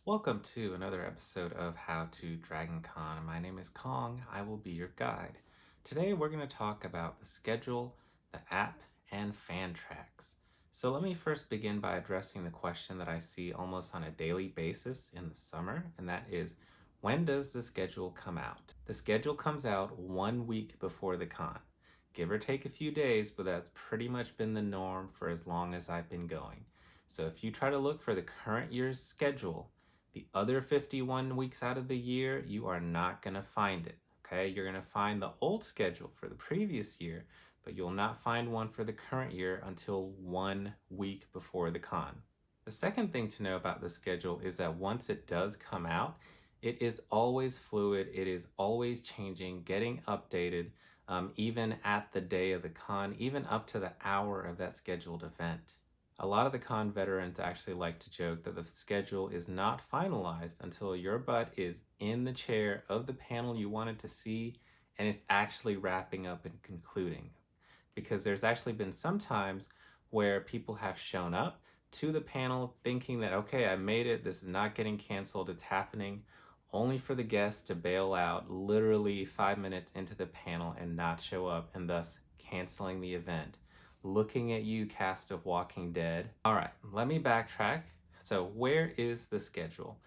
Welcome to another episode of How to DragonCon. My name is Kong. I will be your guide. Today we're going to talk about the schedule, the app, and fan tracks. So let me first begin by addressing the question that I see almost on a daily basis in the summer, and that is, when does the schedule come out? The schedule comes out 1 week before the con. Give or take a few days, but that's pretty much been the norm for as long as I've been going. So if you try to look for the current year's schedule, the other 51 weeks out of the year, you are not going to find it. Okay, you're going to find the old schedule for the previous year, but you'll not find one for the current year until 1 week before the con. The second thing to know about the schedule is that once it does come out, it is always fluid, it is always changing, getting updated, even at the day of the con, even up to the hour of that scheduled event. A lot of the con veterans actually like to joke that the schedule is not finalized until your butt is in the chair of the panel you wanted to see and it's actually wrapping up and concluding. Because there's actually been some times where people have shown up to the panel thinking that, okay, I made it, this is not getting canceled, it's happening, only for the guests to bail out literally 5 minutes into the panel and not show up, and thus canceling the event. Looking at you, cast of Walking Dead. All right, let me backtrack. So where is the schedule?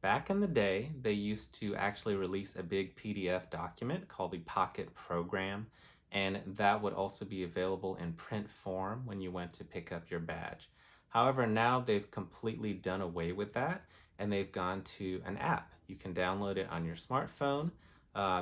Back in the day, they used to actually release a big PDF document called the Pocket Program, and that would also be available in print form when you went to pick up your badge. However, now they've completely done away with that, and they've gone to an app. You can download it on your smartphone.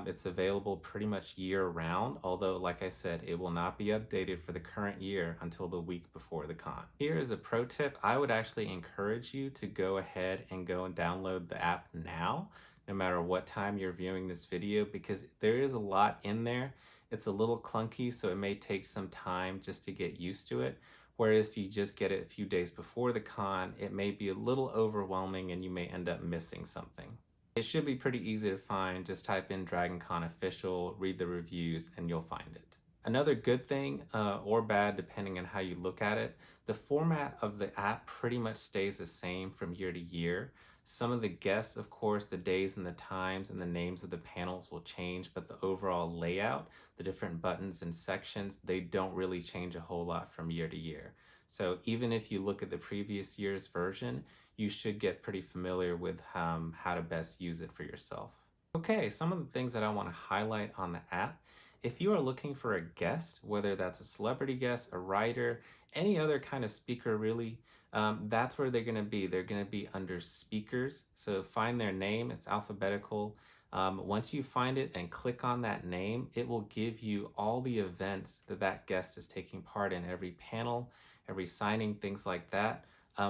It's available pretty much year round, although like I said, it will not be updated for the current year until the week before the con. Here is a pro tip. I would actually encourage you to go ahead and go and download the app now, no matter what time you're viewing this video, because there is a lot in there. It's a little clunky, so it may take some time just to get used to it. Whereas if you just get it a few days before the con, it may be a little overwhelming and you may end up missing something. It should be pretty easy to find. Just type in DragonCon Official, read the reviews, and you'll find it. Another good thing, or bad depending on how you look at it, the format of the app pretty much stays the same from year to year. Some of the guests, of course, the days and the times and the names of the panels will change, but the overall layout, the different buttons and sections, they don't really change a whole lot from year to year. So even if you look at the previous year's version, you should get pretty familiar with how to best use it for yourself. Okay, some of the things that I want to highlight on the app. If you are looking for a guest, whether that's a celebrity guest, a writer, any other kind of speaker really, that's where they're going to be. They're going to be under speakers. So find their name, it's alphabetical. Once you find it and click on that name, it will give you all the events that that guest is taking part in, every panel, every signing, things like that.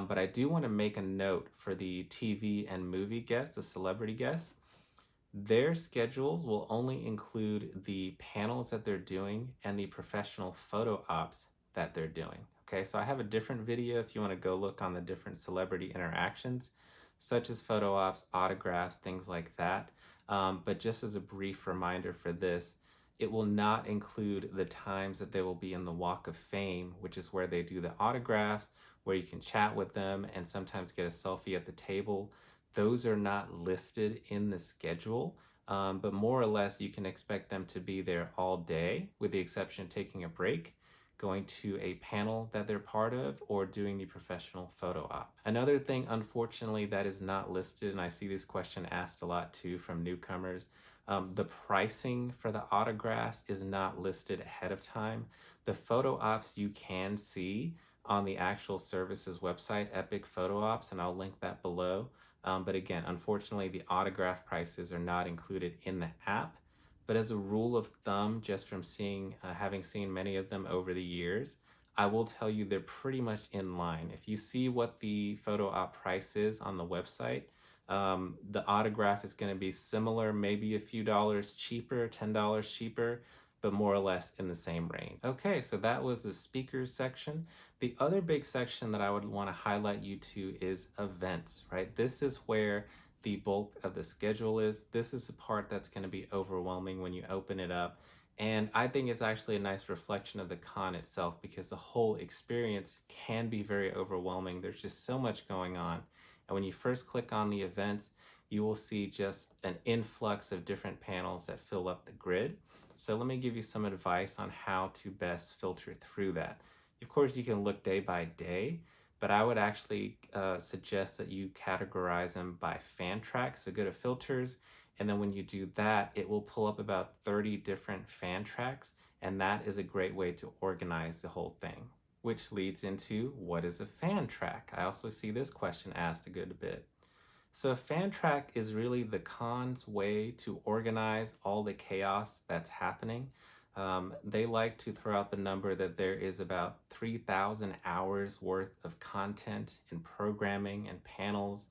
But I do want to make a note for the TV and movie guests, the celebrity guests. Their schedules will only include the panels that they're doing and the professional photo ops that they're doing. Okay, so I have a different video if you want to go look on the different celebrity interactions, such as photo ops, autographs, things like that. But just as a brief reminder for this, it will not include the times that they will be in the Walk of Fame, which is where they do the autographs, where you can chat with them and sometimes get a selfie at the table. Those are not listed in the schedule, but more or less you can expect them to be there all day, with the exception of taking a break, going to a panel that they're part of, or doing the professional photo op. Another thing, unfortunately, that is not listed, and I see this question asked a lot too from newcomers, the pricing for the autographs is not listed ahead of time. The photo ops you can see on the actual service's website, Epic Photo Ops, and I'll link that below. But again, unfortunately, the autograph prices are not included in the app. But as a rule of thumb, just from having seen many of them over the years, I will tell you they're pretty much in line. If you see what the photo op price is on the website, the autograph is going to be similar, maybe a few dollars cheaper, $10 cheaper, but more or less in the same range. Okay, so that was the speakers section. The other big section that I would want to highlight you to is events, right? This is where the bulk of the schedule is. This is the part that's going to be overwhelming when you open it up. And I think it's actually a nice reflection of the con itself, because the whole experience can be very overwhelming. There's just so much going on. And when you first click on the events, you will see just an influx of different panels that fill up the grid. So let me give you some advice on how to best filter through that. Of course, you can look day by day, but I would actually suggest that you categorize them by fan tracks. So go to filters, and then when you do that, it will pull up about 30 different fan tracks, and that is a great way to organize the whole thing. Which leads into, what is a fan track? I also see this question asked a good bit. So a fan track is really the con's way to organize all the chaos that's happening. They like to throw out the number that there is about 3,000 hours worth of content and programming and panels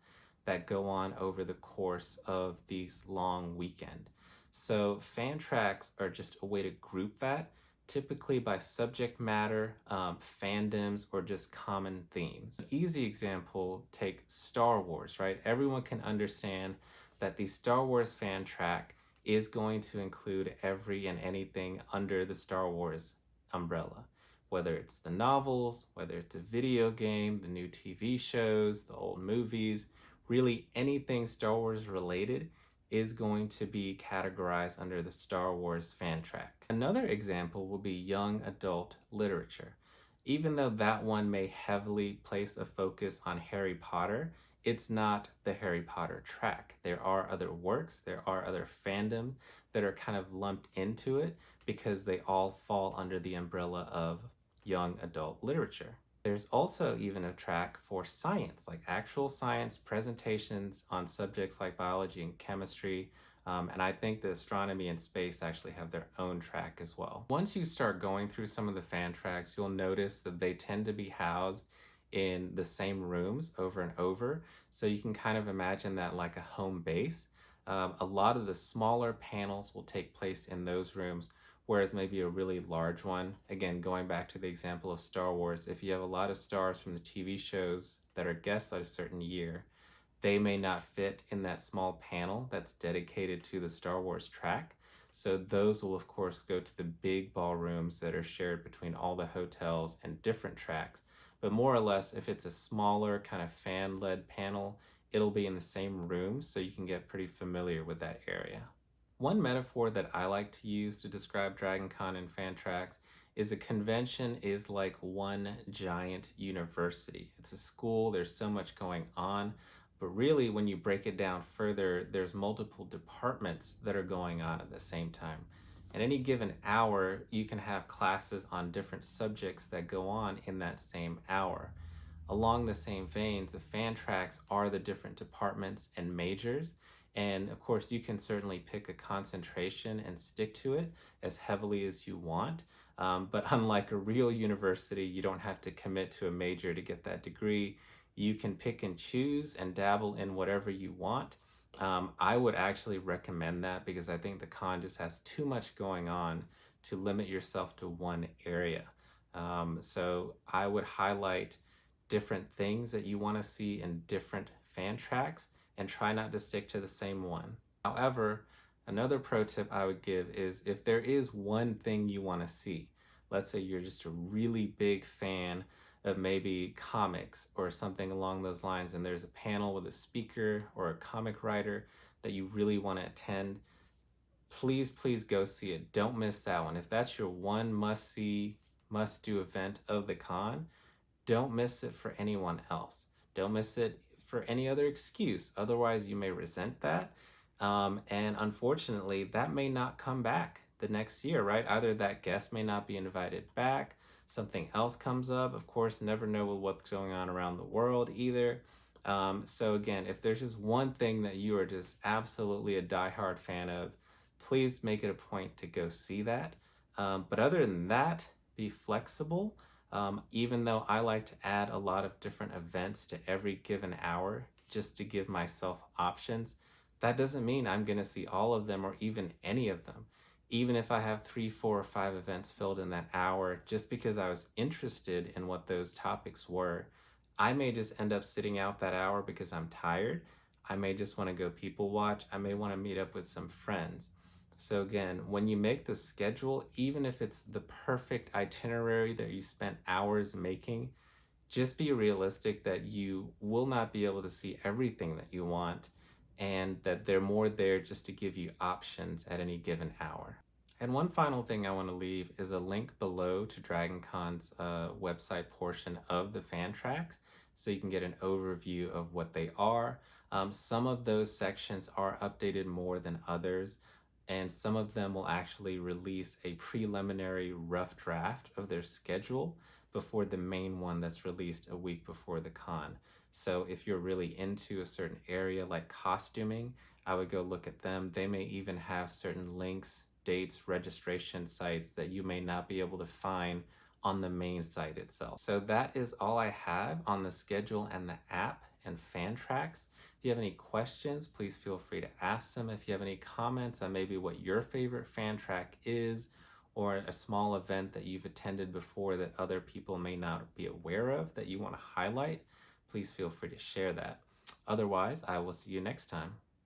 that go on over the course of these long weekend. So fan tracks are just a way to group that, typically by subject matter, fandoms, or just common themes. An easy example, take Star Wars, right? Everyone can understand that the Star Wars fan track is going to include every and anything under the Star Wars umbrella, whether it's the novels, whether it's a video game, the new TV shows, the old movies, really anything Star Wars related is going to be categorized under the Star Wars fan track. Another example will be young adult literature. Even though that one may heavily place a focus on Harry Potter, it's not the Harry Potter track. There are other works, there are other fandom that are kind of lumped into it because they all fall under the umbrella of young adult literature. There's also even a track for science, like actual science presentations on subjects like biology and chemistry. And I think the astronomy and space actually have their own track as well. Once you start going through some of the fan tracks, you'll notice that they tend to be housed in the same rooms over and over. So you can kind of imagine that like a home base. A lot of the smaller panels will take place in those rooms, whereas maybe a really large one, again, going back to the example of Star Wars, if you have a lot of stars from the TV shows that are guests at a certain year, they may not fit in that small panel that's dedicated to the Star Wars track. So those will of course go to the big ballrooms that are shared between all the hotels and different tracks. But more or less, if it's a smaller kind of fan-led panel, it'll be in the same room, so you can get pretty familiar with that area. One metaphor that I like to use to describe DragonCon and fan tracks is a convention is like one giant university. It's a school, there's so much going on, but really when you break it down further, there's multiple departments that are going on at the same time. At any given hour, you can have classes on different subjects that go on in that same hour. Along the same veins, the fan tracks are the different departments and majors. And of course, you can certainly pick a concentration and stick to it as heavily as you want. But unlike a real university, you don't have to commit to a major to get that degree. You can pick and choose and dabble in whatever you want. I would actually recommend that because I think the con just has too much going on to limit yourself to one area. So I would highlight different things that you want to see in different fan tracks and try not to stick to the same one. However, another pro tip I would give is if there is one thing you want to see, let's say you're just a really big fan of maybe comics or something along those lines, and there's a panel with a speaker or a comic writer that you really want to attend, please go see it. Don't miss that one. If that's your one must see, must do event of the con, don't miss it for anyone else. Don't miss it for any other excuse. Otherwise, you may resent that. And unfortunately, that may not come back the next year, right? Either that guest may not be invited back, something else comes up. Of course, never know what's going on around the world either. So again, if there's just one thing that you are just absolutely a diehard fan of, please make it a point to go see that. But other than that, be flexible. Even though I like to add a lot of different events to every given hour just to give myself options, that doesn't mean I'm going to see all of them or even any of them. Even if I have 3, 4, or 5 events filled in that hour, just because I was interested in what those topics were, I may just end up sitting out that hour because I'm tired. I may just want to go people watch. I may want to meet up with some friends. So again, when you make the schedule, even if it's the perfect itinerary that you spent hours making, Just be realistic that you will not be able to see everything that you want and that they're more there just to give you options at any given hour. And one final thing I want to leave is a link below to DragonCon's website portion of the fan tracks so you can get an overview of what they are. Some of those sections are updated more than others, and some of them will actually release a preliminary rough draft of their schedule before the main one that's released a week before the con. So if you're really into a certain area like costuming, I would go look at them. They may even have certain links, dates, registration sites that you may not be able to find on the main site itself. So that is all I have on the schedule and the app and fan tracks. If you have any questions, please feel free to ask them. If you have any comments on maybe what your favorite fan track is, or a small event that you've attended before that other people may not be aware of that you want to highlight, please feel free to share that. Otherwise, I will see you next time.